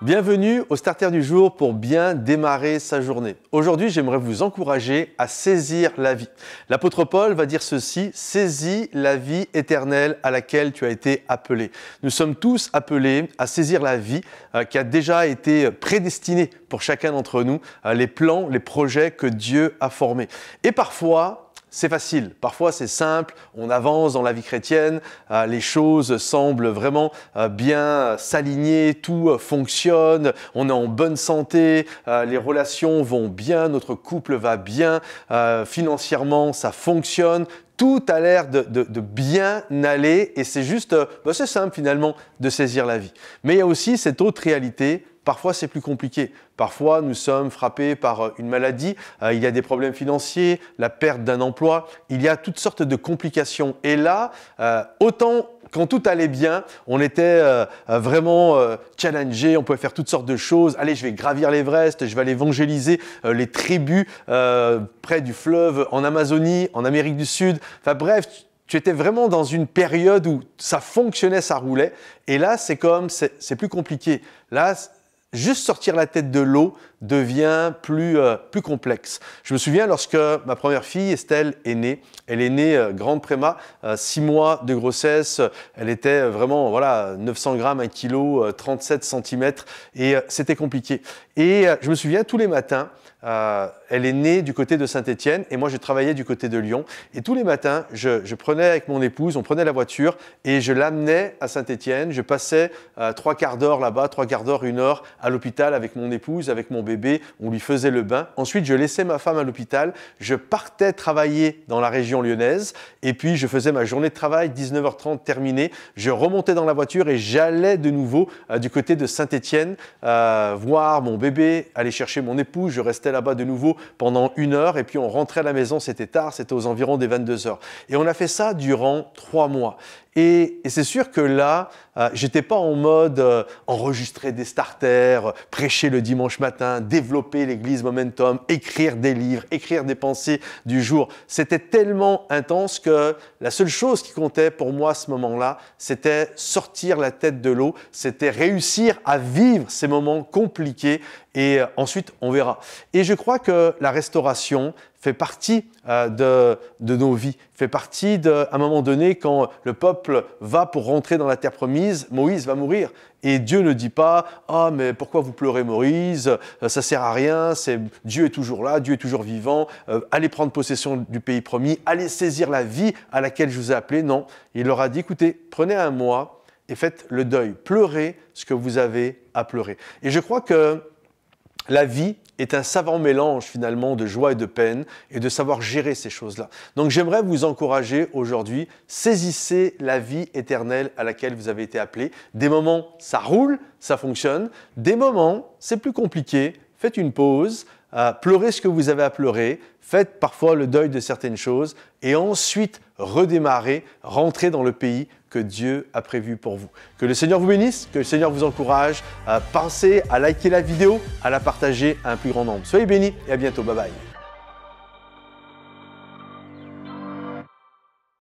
Bienvenue au Starter du jour pour bien démarrer sa journée. Aujourd'hui, j'aimerais vous encourager à saisir la vie. L'apôtre Paul va dire ceci: saisis la vie éternelle à laquelle tu as été appelé. Nous sommes tous appelés à saisir la vie qui a déjà été prédestinée pour chacun d'entre nous, les plans, les projets que Dieu a formés. Et parfois, c'est facile, parfois c'est simple, on avance dans la vie chrétienne, les choses semblent vraiment bien s'aligner, tout fonctionne, on est en bonne santé, les relations vont bien, notre couple va bien, financièrement ça fonctionne. Tout a l'air de bien aller et c'est juste, c'est simple finalement de saisir la vie. Mais il y a aussi cette autre réalité. Parfois, c'est plus compliqué. Parfois, nous sommes frappés par une maladie, il y a des problèmes financiers, la perte d'un emploi, il y a toutes sortes de complications. Et là, autant quand tout allait bien, on était vraiment challengé, on pouvait faire toutes sortes de choses. Allez, je vais gravir l'Everest, je vais aller évangéliser les tribus près du fleuve en Amazonie, en Amérique du Sud. Enfin bref, tu étais vraiment dans une période où ça fonctionnait, ça roulait. Et là, c'est plus compliqué. Là, juste sortir la tête de l'eau devient plus complexe. Je me souviens lorsque ma première fille, Estelle, est née. Elle est née grande préma, 6 mois de grossesse. Elle était vraiment 900 grammes, 1 kg, 37 cm et c'était compliqué. Et je me souviens tous les matins, elle est née du côté de Saint-Étienne et moi je travaillais du côté de Lyon. Et tous les matins, je prenais avec mon épouse, on prenait la voiture et je l'amenais à Saint-Étienne. Je passais 3 quarts d'heure là-bas, 3 quarts d'heure, 1 heure à l'hôpital avec mon épouse, avec mon bébé. On lui faisait le bain. Ensuite, je laissais ma femme à l'hôpital. Je partais travailler dans la région lyonnaise et puis je faisais ma journée de travail, 19h30 terminée. Je remontais dans la voiture et j'allais de nouveau du côté de Saint-Étienne voir mon bébé, aller chercher mon épouse. Je restais là-bas de nouveau pendant 1 heure et puis on rentrait à la maison, c'était tard, c'était aux environs des 22h. Et on a fait ça durant 3 mois. Et c'est sûr que là, j'étais pas en mode enregistrer des starters, prêcher le dimanche matin, développer l'église Momentum, écrire des livres, écrire des pensées du jour. C'était tellement intense que la seule chose qui comptait pour moi à ce moment-là, c'était sortir la tête de l'eau, c'était réussir à vivre ces moments compliqués et ensuite on verra. Et je crois que la restauration fait partie de nos vies, fait partie à un moment donné quand le peuple va pour rentrer dans la terre promise, Moïse va mourir. Et Dieu ne dit pas « Ah, mais pourquoi vous pleurez Moïse? Ça sert à rien, Dieu est toujours là, Dieu est toujours vivant, allez prendre possession du pays promis, allez saisir la vie à laquelle je vous ai appelé. » Non, il leur a dit « Écoutez, prenez 1 mois et faites le deuil, pleurez ce que vous avez à pleurer. » Et je crois que la vie est un savant mélange finalement de joie et de peine et de savoir gérer ces choses-là. Donc j'aimerais vous encourager aujourd'hui, saisissez la vie éternelle à laquelle vous avez été appelé. Des moments, ça roule, ça fonctionne. Des moments, c'est plus compliqué. Faites une pause, pleurez ce que vous avez à pleurer, faites parfois le deuil de certaines choses et ensuite redémarrez, rentrez dans le pays que Dieu a prévu pour vous. Que le Seigneur vous bénisse, que le Seigneur vous encourage. Pensez à liker la vidéo, à la partager à un plus grand nombre. Soyez bénis et à bientôt. Bye bye.